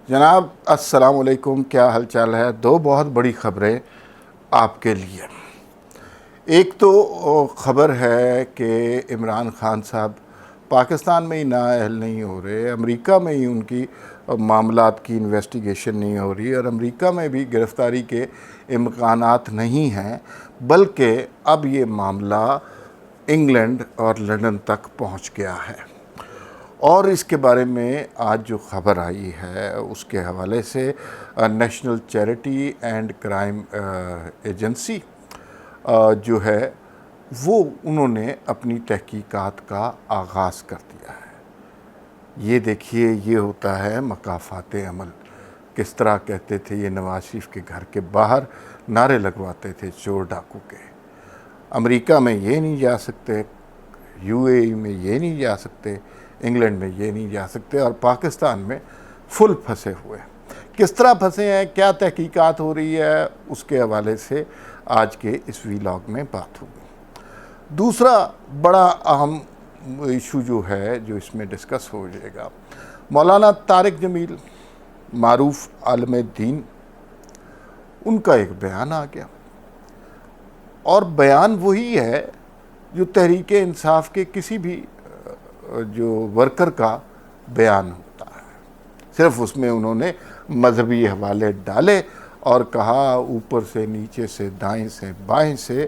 جناب السلام علیکم، کیا حال چال ہے؟ دو بہت بڑی خبریں آپ کے لیے۔ ایک تو خبر ہے کہ عمران خان صاحب پاکستان میں ہی نااہل نہیں ہو رہے، امریکہ میں ہی ان کی معاملات کی انویسٹیگیشن نہیں ہو رہی، اور امریکہ میں بھی گرفتاری کے امکانات نہیں ہیں، بلکہ اب یہ معاملہ انگلینڈ اور لندن تک پہنچ گیا ہے۔ اور اس کے بارے میں آج جو خبر آئی ہے اس کے حوالے سے national charity and crime agency جو ہے وہ انہوں نے اپنی تحقیقات کا آغاز کر دیا ہے۔ یہ دیکھیے، یہ ہوتا ہے مکافات عمل۔ کس طرح کہتے تھے یہ نواز شریف کے گھر کے باہر نعرے لگواتے تھے چور ڈاکو کے، امریکہ میں یہ نہیں جا سکتے، یو اے ای میں یہ نہیں جا سکتے، انگلینڈ میں یہ نہیں جا سکتے، اور پاکستان میں فل پھنسے ہوئے۔ کس طرح پھنسے ہیں، کیا تحقیقات ہو رہی ہے، اس کے حوالے سے آج کے اس ویلاگ میں بات ہوگی۔ دوسرا بڑا اہم ایشو جو ہے جو اس میں ڈسکس ہو جائے گا، مولانا طارق جمیل معروف عالم دین، ان کا ایک بیان آ گیا، اور بیان وہی ہے جو تحریک انصاف کے کسی بھی جو ورکر کا بیان ہوتا ہے، صرف اس میں انہوں نے مذہبی حوالے ڈالے اور کہا اوپر سے نیچے سے دائیں سے بائیں سے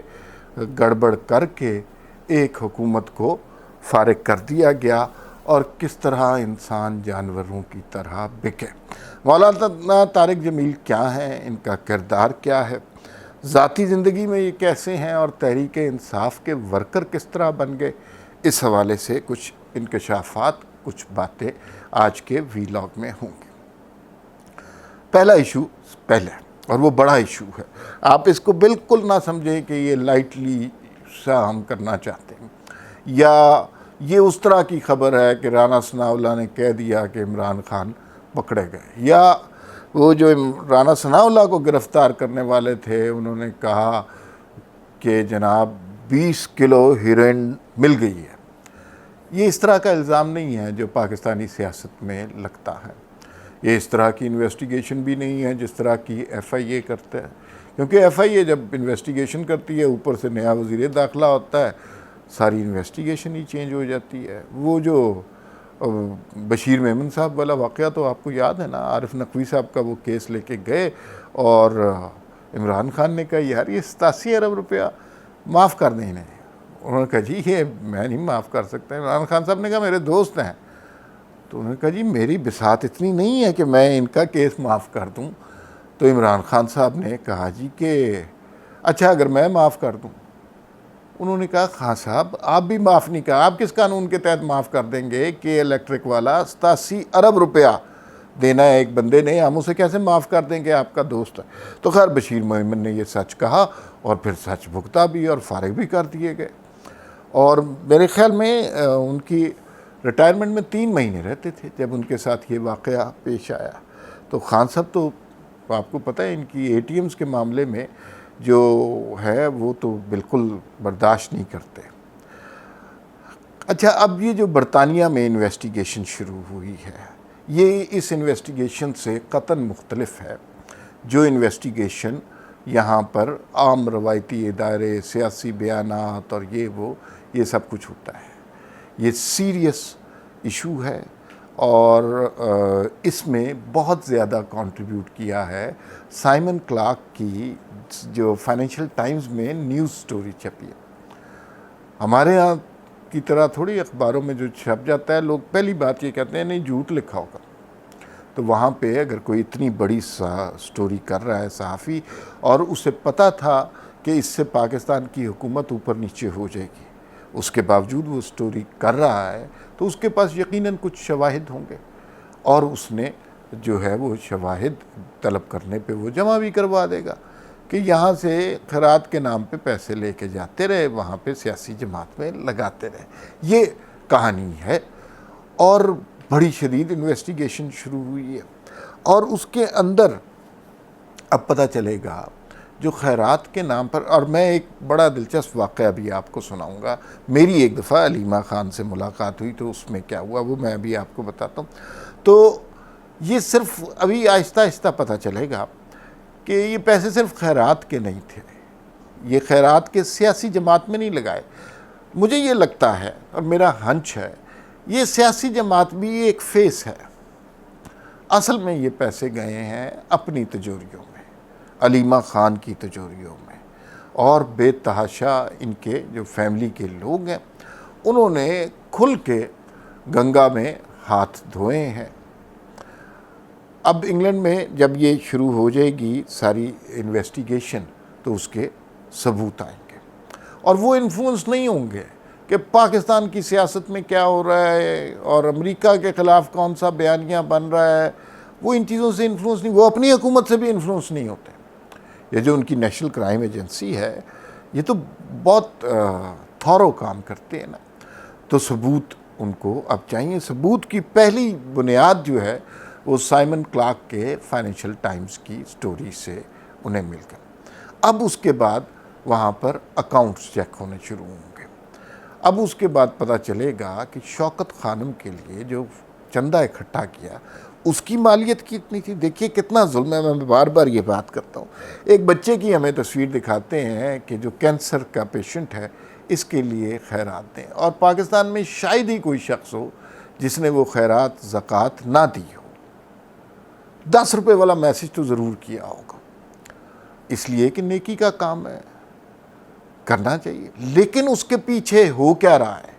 گڑبڑ کر کے ایک حکومت کو فارغ کر دیا گیا، اور کس طرح انسان جانوروں کی طرح بکے۔ مولانا طارق جمیل کیا ہیں، ان کا کردار کیا ہے، ذاتی زندگی میں یہ کیسے ہیں، اور تحریک انصاف کے ورکر کس طرح بن گئے، اس حوالے سے کچھ انکشافات، کچھ باتیں آج کے ویلاگ میں ہوں گی۔ پہلا ایشو پہلے، اور وہ بڑا ایشو ہے، آپ اس کو بالکل نہ سمجھیں کہ یہ لائٹلی سا ہم کرنا چاہتے ہیں، یا یہ اس طرح کی خبر ہے کہ رانا ثناءاللہ نے کہہ دیا کہ عمران خان پکڑے گئے، یا وہ جو رانا ثناءاللہ کو گرفتار کرنے والے تھے انہوں نے کہا کہ جناب 20 کلو ہیروئن مل گئی ہے۔ یہ اس طرح کا الزام نہیں ہے جو پاکستانی سیاست میں لگتا ہے، یہ اس طرح کی انویسٹیگیشن بھی نہیں ہے جس طرح کی ایف آئی اے کرتا ہے، کیونکہ ایف آئی اے جب انویسٹیگیشن کرتی ہے اوپر سے نیا وزیر داخلہ ہوتا ہے، ساری انویسٹیگیشن ہی چینج ہو جاتی ہے۔ وہ جو بشیر میمن صاحب والا واقعہ تو آپ کو یاد ہے نا، عارف نقوی صاحب کا وہ کیس لے کے گئے اور عمران خان نے کہا یار یہ 87 ارب روپیہ معاف کر دیں انہیں، انہوں نے کہا جی یہ میں نہیں معاف کر سکتا۔ عمران خان صاحب نے کہا میرے دوست ہیں، تو انہوں نے کہا جی میری بساط اتنی نہیں ہے کہ میں ان کا کیس معاف کر دوں۔ تو عمران خان صاحب نے کہا جی کہ اچھا اگر میں معاف کر دوں، انہوں نے کہا خان صاحب آپ بھی معاف نہیں کہا، آپ کس قانون کے تحت معاف کر دیں گے کہ الیکٹرک والا 87 ارب روپیہ دینا ہے ایک بندے نے، ہم اسے کیسے معاف کر دیں گے، آپ کا دوست ہے۔ تو خیر بشیر میمن نے یہ سچ کہا اور پھر سچ بھگتا بھی اور فارغ بھی کر دیے گئے، اور میرے خیال میں ان کی ریٹائرمنٹ میں 3 مہینے رہتے تھے جب ان کے ساتھ یہ واقعہ پیش آیا۔ تو خان صاحب تو آپ کو پتہ ہے ان کی اے ٹی ایمز کے معاملے میں جو ہے وہ تو بالکل برداشت نہیں کرتے۔ اچھا اب یہ جو برطانیہ میں انویسٹیگیشن شروع ہوئی ہے، یہ اس انویسٹیگیشن سے قطعاً مختلف ہے جو انویسٹیگیشن یہاں پر عام روایتی ادارے، سیاسی بیانات اور یہ سب کچھ ہوتا ہے۔ یہ سیریس ایشو ہے، اور اس میں بہت زیادہ کنٹریبیوٹ کیا ہے سائمن کلارک کی جو فائنینشیل ٹائمز میں نیوز سٹوری چھپی ہے۔ ہمارے ہاں کی طرح تھوڑی اخباروں میں جو چھپ جاتا ہے لوگ پہلی بات یہ کہتے ہیں نہیں جھوٹ لکھا ہوگا، تو وہاں پہ اگر کوئی اتنی بڑی سٹوری کر رہا ہے صحافی، اور اسے پتہ تھا کہ اس سے پاکستان کی حکومت اوپر نیچے ہو جائے گی، اس کے باوجود وہ سٹوری کر رہا ہے، تو اس کے پاس یقیناً کچھ شواہد ہوں گے، اور اس نے جو ہے وہ شواہد طلب کرنے پہ وہ جمع بھی کروا دے گا کہ یہاں سے خیرات کے نام پہ پیسے لے کے جاتے رہے، وہاں پہ سیاسی جماعت میں لگاتے رہے۔ یہ کہانی ہے، اور بڑی شدید انویسٹیگیشن شروع ہوئی ہے، اور اس کے اندر اب پتہ چلے گا جو خیرات کے نام پر، اور میں ایک بڑا دلچسپ واقعہ بھی آپ کو سناؤں گا۔ میری ایک دفعہ علیمہ خان سے ملاقات ہوئی تو اس میں کیا ہوا وہ میں بھی آپ کو بتاتا ہوں۔ تو یہ صرف ابھی آہستہ آہستہ پتہ چلے گا کہ یہ پیسے صرف خیرات کے نہیں تھے، یہ خیرات کے سیاسی جماعت میں نہیں لگائے. مجھے یہ لگتا ہے اور میرا ہنچ ہے یہ سیاسی جماعت بھی ایک فیس ہے. اصل میں یہ پیسے گئے ہیں اپنی تجوریوں میں، علیمہ خان کی تجوریوں میں، اور بے تحاشا ان کے جو فیملی کے لوگ ہیں انہوں نے کھل کے گنگا میں ہاتھ دھوئے ہیں. اب انگلینڈ میں جب یہ شروع ہو جائے گی ساری انویسٹیگیشن تو اس کے ثبوت آئیں گے، اور وہ انفلوئنس نہیں ہوں گے کہ پاکستان کی سیاست میں کیا ہو رہا ہے اور امریکہ کے خلاف کون سا بیانیہ بن رہا ہے. وہ ان چیزوں سے انفلوئنس نہیں، وہ اپنی حکومت سے بھی انفلوئنس نہیں ہوتے. یہ جو ان کی نیشنل کرائم ایجنسی ہے یہ تو بہت تھورو کام کرتے ہیں نا. تو ثبوت ان کو اب چاہیے. ثبوت کی پہلی بنیاد جو ہے وہ سائمن کلارک کے فائنینشیل ٹائمز کی سٹوری سے انہیں مل گیا. اب اس کے بعد وہاں پر اکاؤنٹس چیک ہونے شروع ہوں گے. اب اس کے بعد پتہ چلے گا کہ شوکت خانم کے لیے جو چندہ اکٹھا کیا اس کی مالیت کتنی تھی. دیکھیے کتنا ظلم ہے. میں بار بار یہ بات کرتا ہوں. ایک بچے کی ہمیں تصویر دکھاتے ہیں کہ جو کینسر کا پیشنٹ ہے اس کے لیے خیرات دیں، اور پاکستان میں شاید ہی کوئی شخص ہو جس نے وہ خیرات زکوٰۃ نہ دی ہو. 10 روپے والا میسج تو ضرور کیا ہوگا، اس لیے کہ نیکی کا کام ہے، کرنا چاہیے. لیکن اس کے پیچھے ہو کیا رہا ہے؟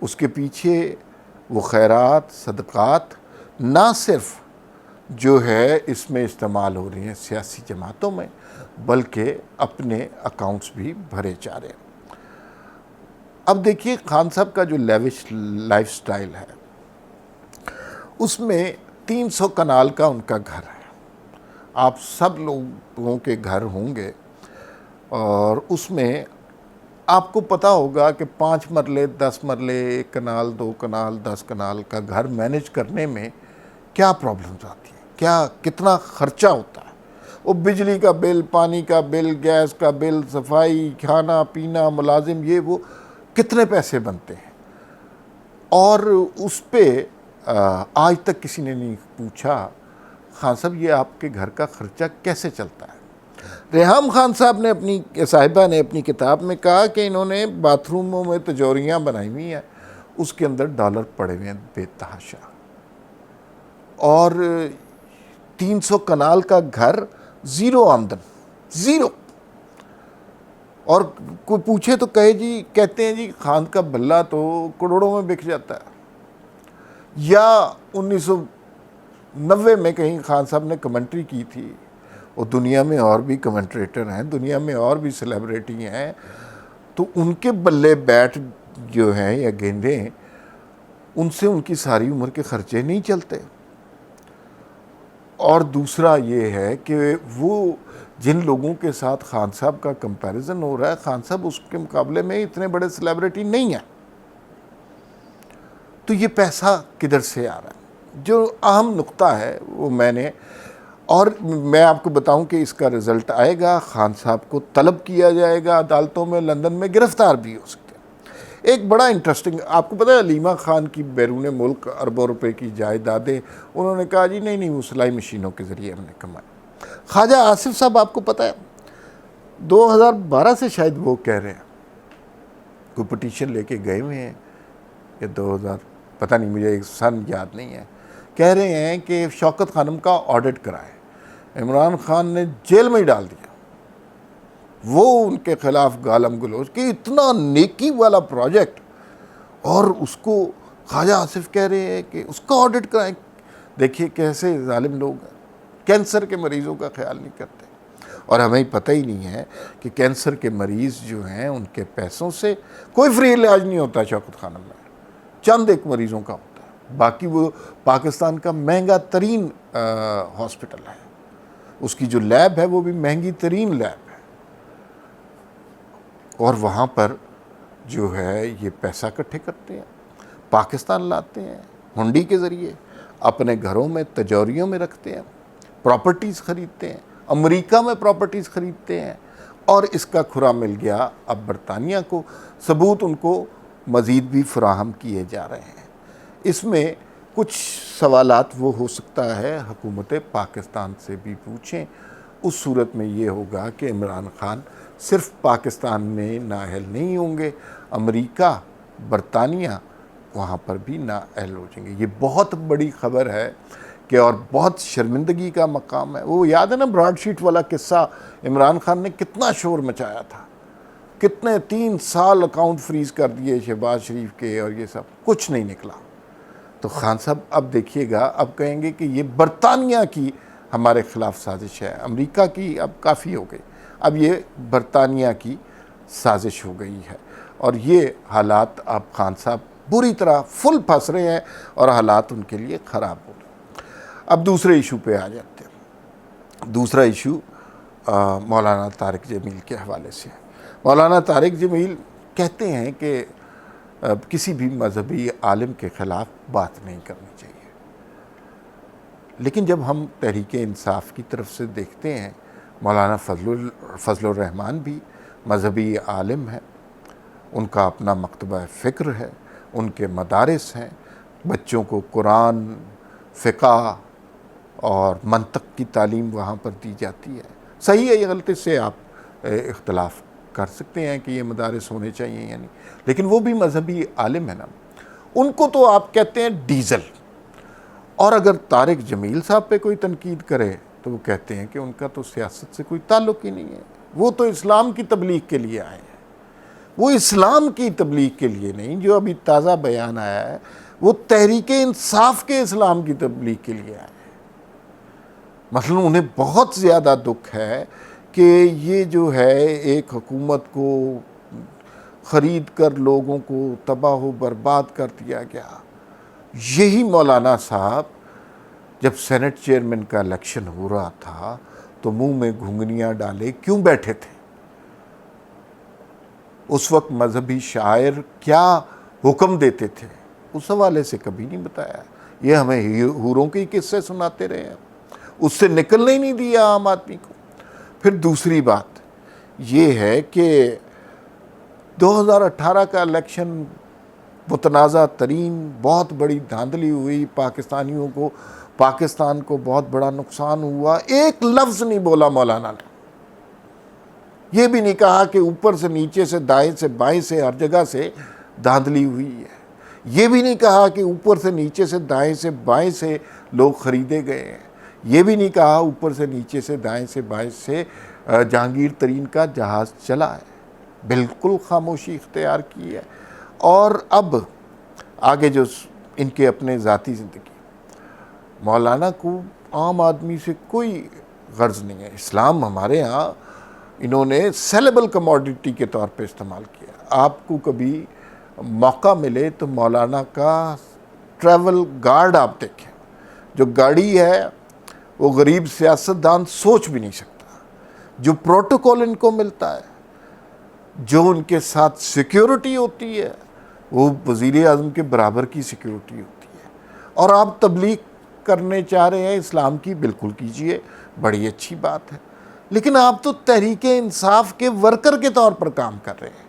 اس کے پیچھے وہ خیرات صدقات نہ صرف جو ہے اس میں استعمال ہو رہی ہیں سیاسی جماعتوں میں، بلکہ اپنے اکاؤنٹس بھی بھرے جا رہے ہیں. اب دیکھیے خان صاحب کا جو لیوش لائف سٹائل ہے اس میں 300 کنال کا ان کا گھر ہے. آپ سب لوگوں کے گھر ہوں گے اور اس میں آپ کو پتہ ہوگا کہ 5 مرلے 10 مرلے 1 کنال 2 کنال 10 کنال کا گھر مینیج کرنے میں کیا پرابلمز آتی ہیں، کتنا خرچہ ہوتا ہے. وہ بجلی کا بل، پانی کا بل، گیس کا بل، صفائی، کھانا پینا، ملازم، یہ وہ کتنے پیسے بنتے ہیں. اور اس پہ آج تک کسی نے نہیں پوچھا خان صاحب یہ آپ کے گھر کا خرچہ کیسے چلتا ہے. ریحام خان صاحب نے اپنی صاحبہ نے اپنی کتاب میں کہا کہ انہوں نے باتھ روموں میں تجوریاں بنائی ہوئی ہیں، اس کے اندر ڈالر پڑے ہوئے ہیں بے تحاشا. اور 300 کنال کا گھر، زیرو آمدن، زیرو. اور کوئی پوچھے تو کہتے ہیں جی خان کا بلہ تو کروڑوں میں بک جاتا ہے. یا 1990 میں کہیں خان صاحب نے کمنٹری کی تھی، اور دنیا میں اور بھی کمنٹریٹر ہیں، دنیا میں اور بھی سیلیبریٹی ہیں، تو ان کے بلے بیٹ جو ہیں یا گیندیں ان سے ان کی ساری عمر کے خرچے نہیں چلتے. اور دوسرا یہ ہے کہ وہ جن لوگوں کے ساتھ خان صاحب کا کمپیریزن ہو رہا ہے، خان صاحب اس کے مقابلے میں اتنے بڑے سیلیبریٹی نہیں ہیں. تو یہ پیسہ کدھر سے آ رہا ہے؟ جو اہم نقطہ ہے وہ میں آپ کو بتاؤں کہ اس کا رزلٹ آئے گا. خان صاحب کو طلب کیا جائے گا عدالتوں میں، لندن میں گرفتار بھی ہو سکتے ہیں. ایک بڑا انٹرسٹنگ، آپ کو پتہ ہے علیمہ خان کی بیرون ملک اربوں روپے کی جائیدادیں، انہوں نے کہا جی نہیں وہ سلائی مشینوں کے ذریعے ہم نے کمائی. خواجہ آصف صاحب آپ کو پتہ ہے 2012 سے شاید وہ کہہ رہے ہیں، کوئی پٹیشن لے کے گئے ہوئے ہیں، یا 2000 پتہ نہیں، مجھے ایک سن یاد نہیں ہے، کہہ رہے ہیں کہ شوکت خانم کا آڈٹ کرائے. عمران خان نے جیل میں ہی ڈال دیا. وہ ان کے خلاف گالم گلوچ کہ اتنا نیکی والا پروجیکٹ، اور اس کو خواجہ آصف کہہ رہے ہیں کہ اس کا آڈٹ کرائیں. دیکھیے کیسے ظالم لوگ ہیں. کینسر کے مریضوں کا خیال نہیں کرتے، اور ہمیں پتہ ہی نہیں ہے کہ کینسر کے مریض جو ہیں ان کے پیسوں سے کوئی فری علاج نہیں ہوتا شوکت خانم میں، چند ایک مریضوں کا ہوتا ہے. باقی وہ پاکستان کا مہنگا ترین ہاسپٹل ہے، اس کی جو لیب ہے وہ بھی مہنگی ترین لیب ہے. اور وہاں پر جو ہے یہ پیسہ اکٹھے کرتے ہیں، پاکستان لاتے ہیں ہنڈی کے ذریعے، اپنے گھروں میں تجوریوں میں رکھتے ہیں، پراپرٹیز خریدتے ہیں، امریکہ میں پراپرٹیز خریدتے ہیں، اور اس کا کھرا مل گیا اب برطانیہ کو. ثبوت ان کو مزید بھی فراہم کیے جا رہے ہیں. اس میں کچھ سوالات وہ ہو سکتا ہے حکومت پاکستان سے بھی پوچھیں. اس صورت میں یہ ہوگا کہ عمران خان صرف پاکستان میں نااہل نہیں ہوں گے، امریکہ، برطانیہ وہاں پر بھی نااہل ہو جائیں گے. یہ بہت بڑی خبر ہے کہ اور بہت شرمندگی کا مقام ہے. وہ یاد ہے نا براڈ شیٹ والا قصہ، عمران خان نے کتنا شور مچایا تھا، کتنے 3 سال اکاؤنٹ فریز کر دیے شہباز شریف کے، اور یہ سب کچھ نہیں نکلا. تو خان صاحب اب دیکھیے گا، اب کہیں گے کہ یہ برطانیہ کی ہمارے خلاف سازش ہے، امریکہ کی اب کافی ہو گئی، اب یہ برطانیہ کی سازش ہو گئی ہے. اور یہ حالات اب خان صاحب بری طرح فل پھنس رہے ہیں اور حالات ان کے لیے خراب ہو رہے ہیں. اب دوسرے ایشو پہ آ جاتے ہیں. دوسرا ایشو مولانا طارق جمیل کے حوالے سے. مولانا طارق جمیل کہتے ہیں کہ کسی بھی مذہبی عالم کے خلاف بات نہیں کرنی چاہیے. لیکن جب ہم تحریک انصاف کی طرف سے دیکھتے ہیں، مولانا فضل الرحمان بھی مذہبی عالم ہیں، ان کا اپنا مکتبہ فکر ہے، ان کے مدارس ہیں، بچوں کو قرآن، فقہ اور منطق کی تعلیم وہاں پر دی جاتی ہے. صحیح ہے یا غلطی سے آپ اختلاف کر سکتے ہیں کہ یہ مدارس ہونے چاہیے یا نہیں، لیکن وہ بھی مذہبی عالم ہے نا. ان کو تو آپ کہتے ہیں ڈیزل، اور اگر طارق جمیل صاحب پہ کوئی تنقید کرے تو وہ کہتے ہیں کہ ان کا تو سیاست سے کوئی تعلق ہی نہیں ہے، وہ تو اسلام کی تبلیغ کے لیے آئے ہیں. وہ اسلام کی تبلیغ کے لیے نہیں، جو ابھی تازہ بیان آیا ہے وہ تحریک انصاف کے اسلام کی تبلیغ کے لیے آئے ہیں. مثلا انہیں بہت زیادہ دکھ ہے کہ یہ جو ہے ایک حکومت کو خرید کر لوگوں کو تباہ و برباد کر دیا گیا. یہی مولانا صاحب جب سینٹ چیئرمین کا الیکشن ہو رہا تھا تو منہ میں گھنگنیاں ڈالے کیوں بیٹھے تھے؟ اس وقت مذہبی شاعر کیا حکم دیتے تھے اس حوالے سے کبھی نہیں بتایا. یہ ہمیں حوروں کے قصے سناتے رہے ہیں، اس سے نکلنے ہی نہیں دیا عام آدمی کو. پھر دوسری بات یہ ہے کہ 2018 کا الیکشن متنازع ترین، بہت بڑی دھاندلی ہوئی، پاکستان کو بہت بڑا نقصان ہوا. ایک لفظ نہیں بولا مولانا نے. یہ بھی نہیں کہا کہ اوپر سے نیچے سے دائیں سے بائیں سے ہر جگہ سے دھاندلی ہوئی ہے. یہ بھی نہیں کہا کہ اوپر سے نیچے سے دائیں سے بائیں سے لوگ خریدے گئے ہیں. یہ بھی نہیں کہا اوپر سے نیچے سے دائیں سے بائیں سے جہانگیر ترین کا جہاز چلا ہے. بالکل خاموشی اختیار کی ہے. اور اب آگے جو ان کے اپنے ذاتی زندگی، مولانا کو عام آدمی سے کوئی غرض نہیں ہے. اسلام ہمارے ہاں انہوں نے سیلیبل کموڈٹی کے طور پہ استعمال کیا. آپ کو کبھی موقع ملے تو مولانا کا ٹریول گارڈ آپ دیکھیں. جو گاڑی ہے وہ غریب سیاستدان سوچ بھی نہیں سکتا. جو پروٹوکول ان کو ملتا ہے، جو ان کے ساتھ سیکیورٹی ہوتی ہے، وہ وزیر اعظم کے برابر کی سیکیورٹی ہوتی ہے. اور آپ تبلیغ کرنے چاہ رہے ہیں اسلام کی، بالکل کیجئے، بڑی اچھی بات ہے. لیکن آپ تو تحریک انصاف کے ورکر کے طور پر کام کر رہے ہیں.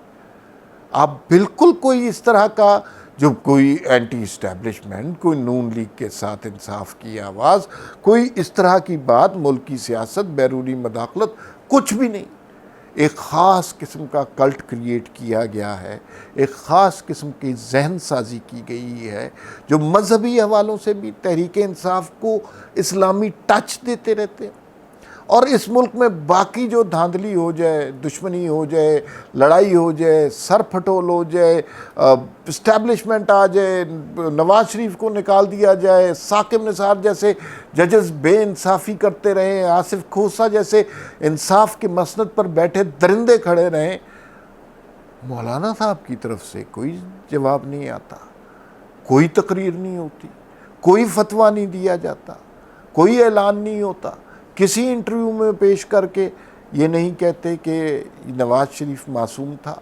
آپ بالکل کوئی اس طرح کا جو کوئی اینٹی اسٹیبلشمنٹ، کوئی نون لیگ کے ساتھ انصاف کی آواز، کوئی اس طرح کی بات، ملک کی سیاست، بیرونی مداخلت، کچھ بھی نہیں. ایک خاص قسم کا کلٹ کریٹ کیا گیا ہے، ایک خاص قسم کی ذہن سازی کی گئی ہے جو مذہبی حوالوں سے بھی تحریک انصاف کو اسلامی ٹچ دیتے رہتے ہیں. اور اس ملک میں باقی جو دھاندلی ہو جائے، دشمنی ہو جائے، لڑائی ہو جائے، سر پھٹول ہو جائے، اسٹیبلشمنٹ آ جائے، نواز شریف کو نکال دیا جائے، ثاقب نثار جیسے ججز بے انصافی کرتے رہیں، آصف کھوسہ جیسے انصاف کے مسند پر بیٹھے درندے کھڑے رہیں، مولانا صاحب کی طرف سے کوئی جواب نہیں آتا، کوئی تقریر نہیں ہوتی، کوئی فتویٰ نہیں دیا جاتا، کوئی اعلان نہیں ہوتا. کسی انٹرویو میں پیش کر کے یہ نہیں کہتے کہ نواز شریف معصوم تھا،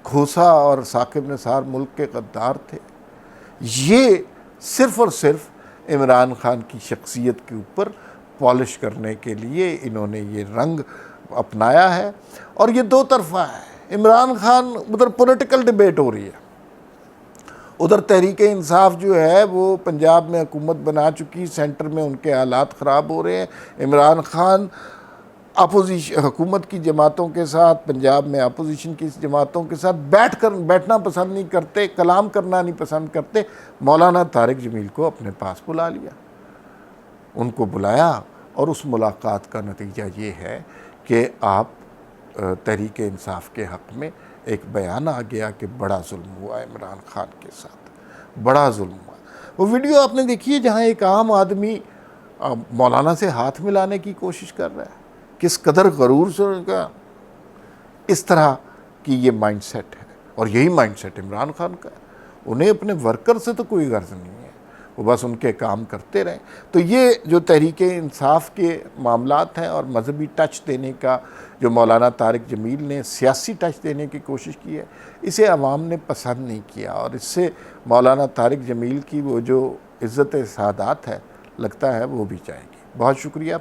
کھوسہ اور ثاقب نثار ملک کے غدار تھے. یہ صرف اور صرف عمران خان کی شخصیت کے اوپر پالش کرنے کے لیے انہوں نے یہ رنگ اپنایا ہے. اور یہ دو طرفہ ہے. عمران خان ادھر پولیٹیکل ڈیبیٹ ہو رہی ہے، ادھر تحریک انصاف جو ہے وہ پنجاب میں حکومت بنا چکی، سینٹر میں ان کے حالات خراب ہو رہے ہیں۔ عمران خان حکومت کی جماعتوں کے ساتھ، پنجاب میں اپوزیشن کی جماعتوں کے ساتھ بیٹھنا پسند نہیں کرتے، کلام کرنا نہیں پسند کرتے۔ مولانا طارق جمیل کو اپنے پاس بلا لیا، ان کو بلایا، اور اس ملاقات کا نتیجہ یہ ہے کہ آپ تحریک انصاف کے حق میں ایک بیان آ گیا کہ بڑا ظلم ہوا عمران خان کے ساتھ، بڑا ظلم ہوا۔ وہ ویڈیو آپ نے دیکھی ہے جہاں ایک عام آدمی مولانا سے ہاتھ ملانے کی کوشش کر رہا ہے، کس قدر غرور سے ان کا اس طرح کی یہ مائنڈ سیٹ ہے، اور یہی مائنڈ سیٹ عمران خان کا ہے۔ انہیں اپنے ورکر سے تو کوئی غرض نہیں ہے، وہ بس ان کے کام کرتے رہیں۔ تو یہ جو تحریک انصاف کے معاملات ہیں اور مذہبی ٹچ دینے کا جو مولانا طارق جمیل نے سیاسی ٹچ دینے کی کوشش کی ہے، اسے عوام نے پسند نہیں کیا، اور اس سے مولانا طارق جمیل کی وہ جو عزت سعادات ہے لگتا ہے وہ بھی جائے گی۔ بہت شکریہ۔